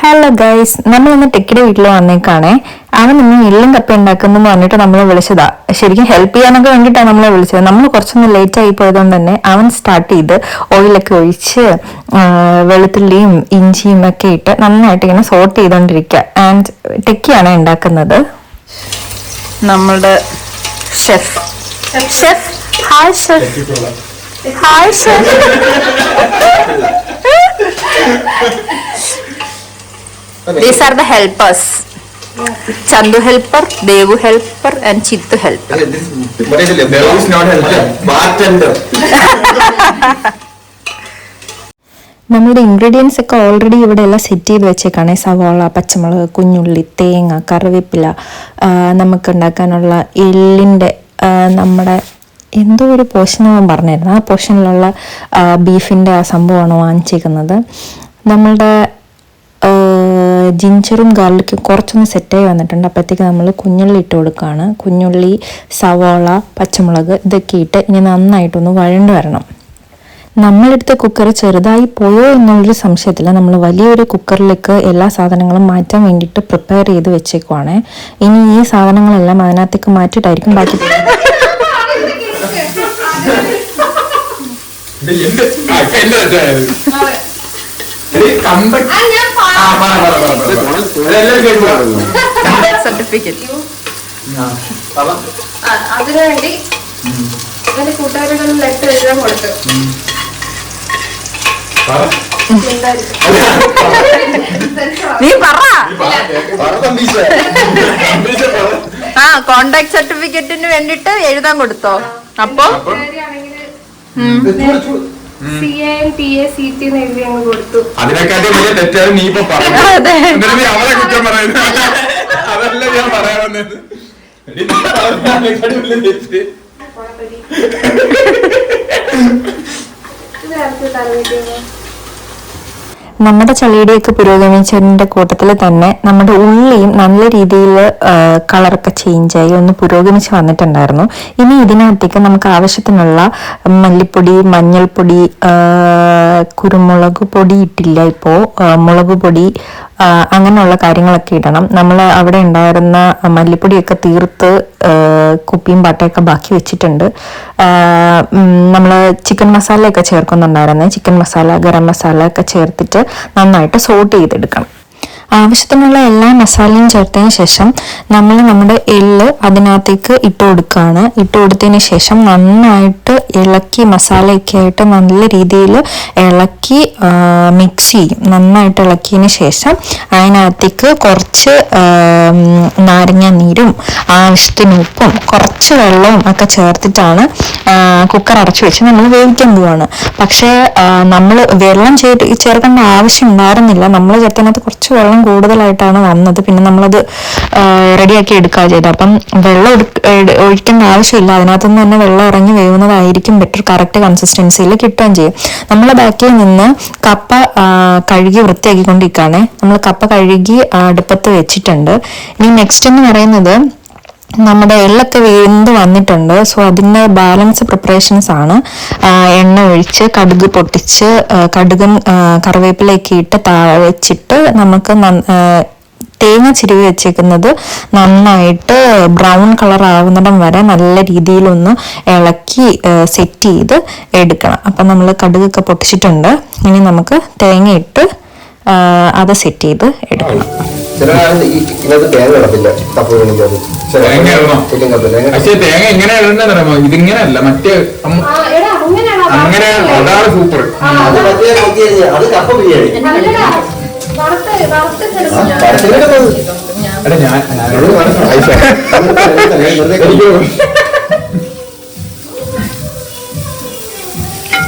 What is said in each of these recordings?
Hello guys, നമ്മളിന്ന് ടെക്കിയുടെ വീട്ടിൽ വന്നേക്കാണേ. അവൻ ഇന്ന് എള്ളും കപ്പ ഉണ്ടാക്കുന്നു പറഞ്ഞിട്ട് നമ്മളെ വിളിച്ചതാ. ശരിക്കും ഹെൽപ്പ് ചെയ്യാനൊക്കെ വേണ്ടിയിട്ടാണ് നമ്മളെ വിളിച്ചത്. നമ്മൾ കുറച്ചൊന്ന് ലേറ്റ് ആയി പോയതുകൊണ്ട് തന്നെ അവൻ സ്റ്റാർട്ട് ചെയ്ത് ഓയിലൊക്കെ ഒഴിച്ച് വെളുത്തുള്ളിയും ഇഞ്ചിയും ഒക്കെ ഇട്ട് നന്നായിട്ട് ഇങ്ങനെ സോട്ട് ചെയ്തോണ്ടിരിക്കുക. ആൻഡ് ടെക്കിയാണ് ഉണ്ടാക്കുന്നത്. നമ്മളുടെ chef hi chef hi chef. These are the helpers. Chandu helper, Devu helper, and Chittu helper. Devu is not helper, bartender. നമ്മുടെ ഇൻഗ്രീഡിയൻസ് ഒക്കെ ഓൾറെഡി ഇവിടെ എല്ലാം സെറ്റ് ചെയ്ത് വെച്ചേക്കാണ്. സവാള, പച്ചമുളക്, കുഞ്ഞുള്ളി, തേങ്ങ, കറിവേപ്പില, നമുക്ക് ഉണ്ടാക്കാനുള്ള എള്ളിൻ്റെ നമ്മുടെ എന്തോ ഒരു പോർഷൻ ഞാൻ പറഞ്ഞിരുന്നു. ആ പോർഷനിലുള്ള ബീഫിൻ്റെ ആ സംഭവമാണ് വാങ്ങിച്ചേക്കുന്നത്. നമ്മളുടെ ജിഞ്ചറും ഗാർലിക്കും കുറച്ചൊന്ന് സെറ്റായി വന്നിട്ടുണ്ട്. അപ്പോഴത്തേക്ക് നമ്മൾ കുഞ്ഞുള്ളി ഇട്ട് കൊടുക്കുകയാണ്. കുഞ്ഞുള്ളി, സവാള, പച്ചമുളക് ഇതൊക്കെ ഇട്ട് ഇനി നന്നായിട്ടൊന്ന് വഴണ്ട് വരണം. നമ്മളെടുത്ത കുക്കർ ചെറുതായി പോയോ എന്നുള്ളൊരു സംശയത്തില്ല. നമ്മൾ വലിയൊരു കുക്കറിലേക്ക് എല്ലാ സാധനങ്ങളും മാറ്റാൻ വേണ്ടിയിട്ട് പ്രിപ്പയർ ചെയ്ത് വെച്ചേക്കുവാണ്. ഇനി ഈ സാധനങ്ങളെല്ലാം അതിനകത്തേക്ക് മാറ്റിയിട്ടായിരിക്കും ബാക്കി. സർട്ടിഫിക്കറ്റ് അതിനുവേണ്ടി കൂട്ടുകാരികളിൽ ലെറ്റർ എഴുതാൻ കൊടുത്തു. നീ പറ. കോണ്ടാക്ട് സർട്ടിഫിക്കറ്റിന് വേണ്ടിട്ട് എഴുതാൻ കൊടുത്തോ? അപ്പൊ അതിനെക്കാട്ടി വലിയ തെറ്റാണ് നീ ഇപ്പൊ പറഞ്ഞത്. അവളെ കുറ്റം പറയുന്നത് അതല്ല ഞാൻ പറയാൻ വന്നത്. നമ്മുടെ ചളിയുടെയൊക്കെ പുരോഗമിച്ചതിൻ്റെ കൂട്ടത്തിൽ തന്നെ നമ്മുടെ ഉള്ളിയും നല്ല രീതിയിൽ കളറൊക്കെ ചേഞ്ചായി ഒന്ന് പുരോഗമിച്ച് വന്നിട്ടുണ്ടായിരുന്നു. ഇനി ഇതിനകത്തേക്ക് നമുക്ക് ആവശ്യത്തിനുള്ള മല്ലിപ്പൊടി, മഞ്ഞൾപ്പൊടി, കുരുമുളക് പൊടി ഇട്ടില്ല ഇപ്പോൾ, മുളക് പൊടി, അങ്ങനെയുള്ള കാര്യങ്ങളൊക്കെ ഇടണം. നമ്മൾ അവിടെ ഉണ്ടായിരുന്ന മല്ലിപ്പൊടിയൊക്കെ തീർത്ത് കുപ്പിയും പാട്ടയൊക്കെ ബാക്കി വെച്ചിട്ടുണ്ട്. നമ്മൾ ചിക്കൻ മസാലയൊക്കെ ചേർക്കുന്നുണ്ടായിരുന്നു. ചിക്കൻ മസാല, ഗരം മസാല ഒക്കെ ചേർത്തിട്ട് നന്നായിട്ട് സോട്ട് ചെയ്തെടുക്കണം. ആവശ്യത്തിനുള്ള എല്ലാ മസാലയും ചേർത്തതിന് ശേഷം നമ്മൾ നമ്മുടെ എള്ള് അതിനകത്തേക്ക് ഇട്ട് കൊടുക്കുകയാണ്. ഇട്ട് കൊടുത്തതിന് ശേഷം നന്നായിട്ട് ഇളക്കി മസാലയൊക്കെ ആയിട്ട് നല്ല രീതിയിൽ ഇളക്കി മിക്സ് ചെയ്യും. നന്നായിട്ട് ഇളക്കിയതിന് ശേഷം അതിനകത്തേക്ക് കുറച്ച് നാരങ്ങ നീരും ആവശ്യത്തിന് ഉപ്പും കുറച്ച് വെള്ളവും ഒക്കെ ചേർത്തിട്ടാണ് കുക്കർ അടച്ചു വെച്ച് നമ്മൾ വേവിക്കാൻ പോവാണ്. പക്ഷേ നമ്മൾ വെള്ളം ചേർക്കേണ്ട ആവശ്യം ഉണ്ടായിരുന്നില്ല. നമ്മൾ ചേർത്തതിനകത്ത് കുറച്ച് വെള്ളം കൂടുതലായിട്ടാണ് വന്നത്. പിന്നെ നമ്മളത് റെഡിയാക്കി എടുക്കുകയാണ് ചെയ്തത്. അപ്പം വെള്ളം ഒഴിക്കേണ്ട ആവശ്യമില്ല. അതിനകത്തുനിന്ന് തന്നെ വെള്ളം ഇറങ്ങി വേവുന്നതായിരിക്കും ബെറ്റർ. കറക്റ്റ് കൺസിസ്റ്റൻസിയിൽ കിട്ടുകയും ചെയ്യും. നമ്മളെ ബാക്കിൽ നിന്ന് കപ്പ കഴുകി വൃത്തിയാക്കിക്കൊണ്ടിരിക്കുകയാണ്. നമ്മൾ കപ്പ കഴുകി അടുപ്പത്ത് വെച്ചിട്ടുണ്ട്. ഇനി നെക്സ്റ്റ് എന്ന് പറയുന്നത് നമ്മുടെ എള്ളൊക്കെ വെന്ത് വന്നിട്ടുണ്ട്. സോ അതിൻ്റെ ബാലൻസ് പ്രിപ്പറേഷൻസ് ആണ്. എണ്ണ ഒഴിച്ച് കടുക് പൊട്ടിച്ച് കടുകും കറിവേപ്പിലയൊക്കെ ഇട്ട് വെച്ചിട്ട് നമുക്ക് തേങ്ങ ചിരുവി വെച്ചേക്കുന്നത് നന്നായിട്ട് ബ്രൗൺ കളർ ആവുന്നിടം വരെ നല്ല രീതിയിലൊന്ന് ഇളക്കി സെറ്റ് ചെയ്ത് എടുക്കണം. അപ്പം നമ്മൾ കടുകൊക്കെ പൊട്ടിച്ചിട്ടുണ്ട്. ഇനി നമുക്ക് തേങ്ങ ഇട്ട് അത് സെറ്റ് ചെയ്ത് എടുക്കണം. പക്ഷേ തേങ്ങ എങ്ങനെ ഇടണ്ടെന്നറിയാമോ? ഇതിങ്ങനെയല്ല, മറ്റേ അങ്ങനെ അതാണ് സൂപ്പർ.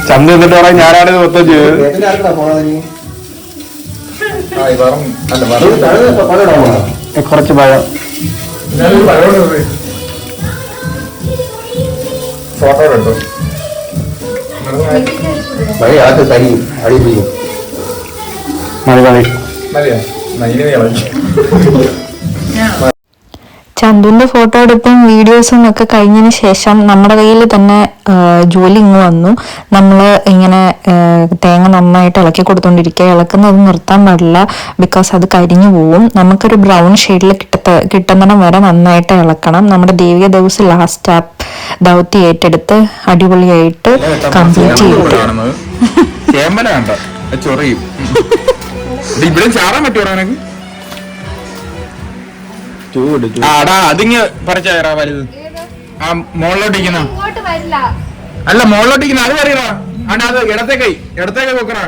ചന്ത എന്നിട്ട് പറയാം ഞാനാണ് മൊത്തം ചെയ്തത്. കുറച്ച് പഴം ഫോട്ടോ കണ്ടോ? മതി മതി. മതിയാ? ചന്തുവിന്റെ ഫോട്ടോ എടുപ്പും വീഡിയോസും ഒക്കെ കഴിഞ്ഞതിന് ശേഷം നമ്മുടെ കയ്യിൽ തന്നെ ജോലി ഇങ്ങ് വന്നു. നമ്മൾ ഇങ്ങനെ തേങ്ങ നന്നായിട്ട് ഇളക്കി കൊടുത്തോണ്ടിരിക്കുക. ഇളക്കുന്നത് നിർത്താൻ പാടില്ല, ബിക്കോസ് അത് കരിഞ്ഞു പോവും. നമുക്കൊരു ബ്രൗൺ ഷെയ്ഡിൽ കിട്ടുന്നിടം വരെ നന്നായിട്ട് ഇളക്കണം. നമ്മുടെ ദേവിക ദിവസം ലാസ്റ്റ് ആ ദൗത്യം ഏറ്റെടുത്ത് അടിപൊളിയായിട്ട് കംപ്ലീറ്റ് ചെയ്തു. ചാറാൻ പറ്റുമോ എനക്ക്? അതിങ്ങ് പറിച്ചാ വലുത് ആ മുകളിലോട്ടിരിക്കുന്ന അല്ല മുകളിലോട്ടിരിക്കുന്ന അത് പറയടാ. അണ്ട അത് ഇടത്തെ കൈ വെക്കണ.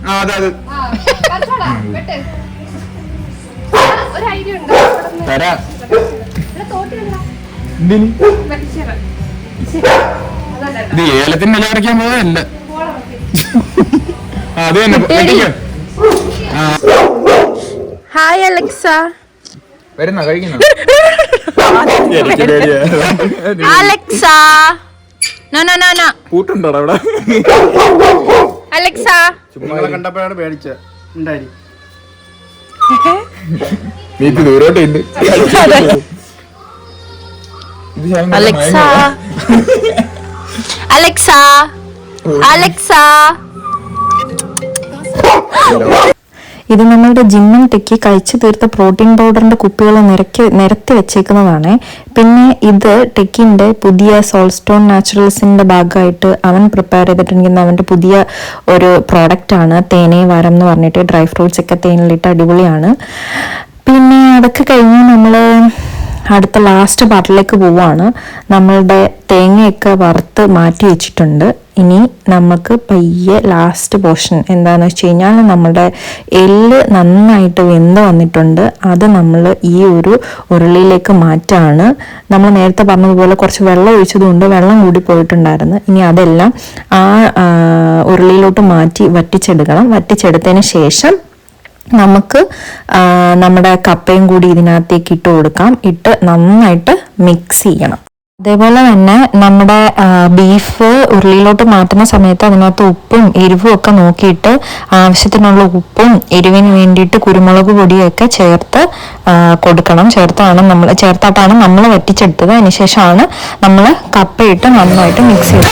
ആ അത് തരാ. ഇത് ഏലത്തിന്റെ ഇല പറിക്കാൻ പോയതല്ല. അത് തന്നെ. Hi Alexa. വരുന്ന കഴിക്കുന്ന അലക്സ. കൂട്ടുണ്ടോടാ അവിടെ? അലക്സ നിങ്ങളെ കണ്ടപ്പോഴാണ് പേടിച്ചത്. ഉണ്ടായി നീ ദൂരോട്ട് ഉണ്ട്. Alexa Alexa Alexa. ഇത് നമ്മളുടെ ജിമ്മിൽ ടെക്കി കഴിച്ചു തീർത്ത പ്രോട്ടീൻ പൗഡറിന്റെ കുപ്പികൾ നിരത്തി വെച്ചേക്കുന്നതാണ്. പിന്നെ ഇത് ടെക്കിന്റെ പുതിയ സോൾസ്റ്റോൺ നാച്ചുറൽസിന്റെ ഭാഗമായിട്ട് അവൻ പ്രിപ്പയർ ചെയ്തിട്ടുണ്ടെങ്കിൽ അവന്റെ പുതിയ ഒരു പ്രോഡക്റ്റ് ആണ് തേനേ വാരം എന്ന് പറഞ്ഞിട്ട്. ഡ്രൈ ഫ്രൂട്ട്സ് ഒക്കെ തേനിലിട്ട് അടിപൊളിയാണ്. പിന്നെ അതൊക്കെ കഴിഞ്ഞ് നമ്മൾ അടുത്ത ലാസ്റ്റ് പാർട്ടിലേക്ക് പോവാണ്. നമ്മളുടെ തേങ്ങയൊക്കെ വറുത്ത് മാറ്റി വെച്ചിട്ടുണ്ട്. ഇനി നമുക്ക് പയ്യെ ലാസ്റ്റ് പോർഷൻ എന്താണെന്ന് വെച്ച് കഴിഞ്ഞാൽ നമ്മുടെ എല്ല് നന്നായിട്ട് വെന്ത് വന്നിട്ടുണ്ട്. അത് നമ്മൾ ഈ ഒരു ഉരുളിയിലേക്ക് മാറ്റാണ്. നമ്മൾ നേരത്തെ പറഞ്ഞതുപോലെ കുറച്ച് വെള്ളം ഒഴിച്ചതുകൊണ്ട് വെള്ളം കൂടി പോയിട്ടുണ്ടായിരുന്നു. ഇനി അതെല്ലാം ആ ഉരുളിയിലോട്ട് മാറ്റി വറ്റിച്ചെടുക്കണം. വറ്റിച്ചെടുത്തതിന് ശേഷം നമുക്ക് നമ്മുടെ കപ്പയും കൂടി ഇതിനകത്തേക്ക് ഇട്ട് കൊടുക്കാം. ഇട്ട് നന്നായിട്ട് മിക്സ് ചെയ്യണം. അതേപോലെ തന്നെ നമ്മുടെ ബീഫ് ഉരുളിയിലോട്ട് മാറ്റുന്ന സമയത്ത് അതിനകത്ത് ഉപ്പും എരിവും ഒക്കെ നോക്കിയിട്ട് ആവശ്യത്തിനുള്ള ഉപ്പും എരിവിന് വേണ്ടിയിട്ട് കുരുമുളക് പൊടിയൊക്കെ ചേർത്ത് കൊടുക്കണം. ചേർത്താട്ടാണ് നമ്മൾ വറ്റിച്ചെടുത്തത്. അതിനുശേഷമാണ് നമ്മൾ കപ്പയിട്ട് നന്നായിട്ട് മിക്സ് ചെയ്തത്.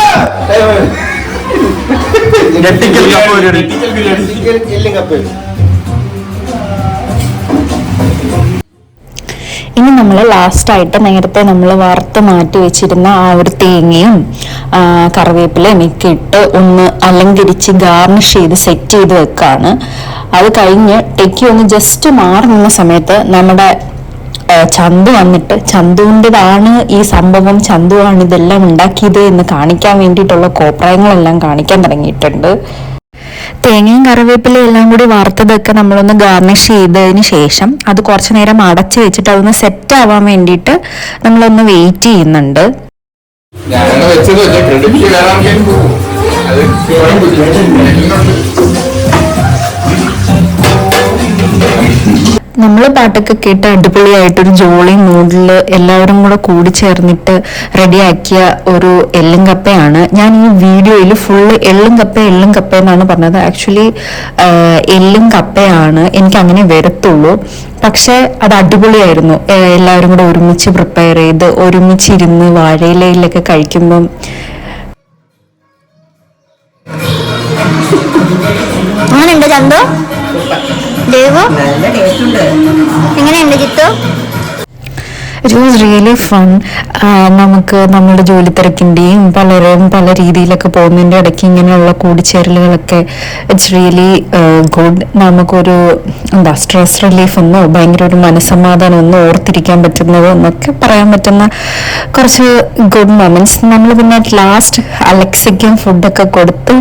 ഇനി നമ്മൾ ലാസ്റ്റായിട്ട് നേരത്തെ നമ്മൾ വറുത്ത് മാറ്റി വെച്ചിരുന്ന ആ ഒരു തേങ്ങയും കറിവേപ്പിലയും ഒക്കെ ഇട്ട് ഒന്ന് അലങ്കരിച്ച് ഗാർണിഷ് ചെയ്ത് സെറ്റ് ചെയ്ത് വെക്കാണ്. അത് കഴിഞ്ഞ് ടെക്കി ഒന്ന് ജസ്റ്റ് മാറി നിന്ന സമയത്ത് നമ്മുടെ ചന്തു വന്നിട്ട് ചന്തുവിൻ്റെതാണ് ഈ സംഭവം, ചന്തുവാണ് ഇതെല്ലാം ഉണ്ടാക്കിയത് എന്ന് കാണിക്കാൻ വേണ്ടിയിട്ടുള്ള കോപ്രായങ്ങളെല്ലാം കാണിക്കാൻ തുടങ്ങിയിട്ടുണ്ട്. തേങ്ങയും കറിവേപ്പിലയും എല്ലാം കൂടി വറുത്തതൊക്കെ നമ്മളൊന്ന് ഗാർണിഷ് ചെയ്തതിന് ശേഷം അത് കുറച്ചു നേരം അടച്ചു വെച്ചിട്ട് അതൊന്ന് സെറ്റ് ആവാൻ വേണ്ടിയിട്ട് നമ്മളൊന്ന് വെയിറ്റ് ചെയ്യുന്നുണ്ട്. നമ്മൾ പാട്ടൊക്കെ കേട്ട് അടിപൊളിയായിട്ടൊരു ജോളി മൂഡിൽ എല്ലാവരും കൂടി ചേർന്നിട്ട് റെഡിയാക്കിയ ഒരു എള്ളും കപ്പയാണ്. ഞാൻ ഈ വീഡിയോയിൽ ഫുള്ള് എള്ളും കപ്പ എന്നാണ് പറഞ്ഞത്. ആക്ച്വലി എള്ളും കപ്പയാണ്, എനിക്ക് അങ്ങനെ വരത്തുള്ളൂ. പക്ഷെ അത് അടിപൊളിയായിരുന്നു. എല്ലാവരും കൂടെ ഒരുമിച്ച് പ്രിപ്പയർ ചെയ്ത് ഒരുമിച്ചിരുന്ന് വാഴയിലയിലൊക്കെ കഴിക്കുമ്പം അങ്ങനെയുണ്ട്. ചന്തു ദേവു എങ്ങനെയുണ്ട് Jithu? It was really fun. നമുക്ക് നമ്മുടെ ജോലി തിരക്കിൻ്റെയും പലരും പല രീതിയിലൊക്കെ പോകുന്നതിൻ്റെ ഇടയ്ക്ക് ഇങ്ങനെയുള്ള കൂടിച്ചേരലുകളൊക്കെ ഇറ്റ്സ് റിയലി ഗുഡ്. നമുക്കൊരു സ്ട്രെസ് റിലീഫ് എന്നോ ഭയങ്കര ഒരു മനസ്സമാധാനം ഒന്നോ ഓർത്തിരിക്കാൻ പറ്റുന്നതോ എന്നൊക്കെ പറയാൻ പറ്റുന്ന കുറച്ച് ഗുഡ് മൊമെന്റ്സ്. നമ്മൾ പിന്നെ ലാസ്റ്റ് അലക്സയ്ക്കും ഫുഡൊക്കെ കൊടുത്ത്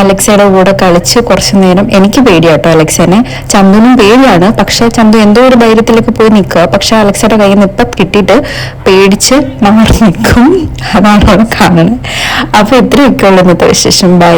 അലക്സയുടെ കൂടെ കളിച്ച് കുറച്ച് നേരം. എനിക്ക് പേടിയാട്ടോ അലക്സേനെ, ചന്തുവിനും പേടിയാണ്. പക്ഷെ ചന്തു എന്തോ ഒരു ധൈര്യത്തിലേക്ക് പോയി നിൽക്കുക. പക്ഷെ അലക്സയുടെ കയ്യിൽ നിന്ന് ഇപ്പം കിട്ടിയിട്ട് പേടിച്ച് മാറി നിൽക്കും. അതാണ് അവിടെ കാണുന്നത്. അപ്പൊ ഇത്രയൊക്കെ ഉള്ള ഇന്നത്തെ വിശേഷം. ബൈ.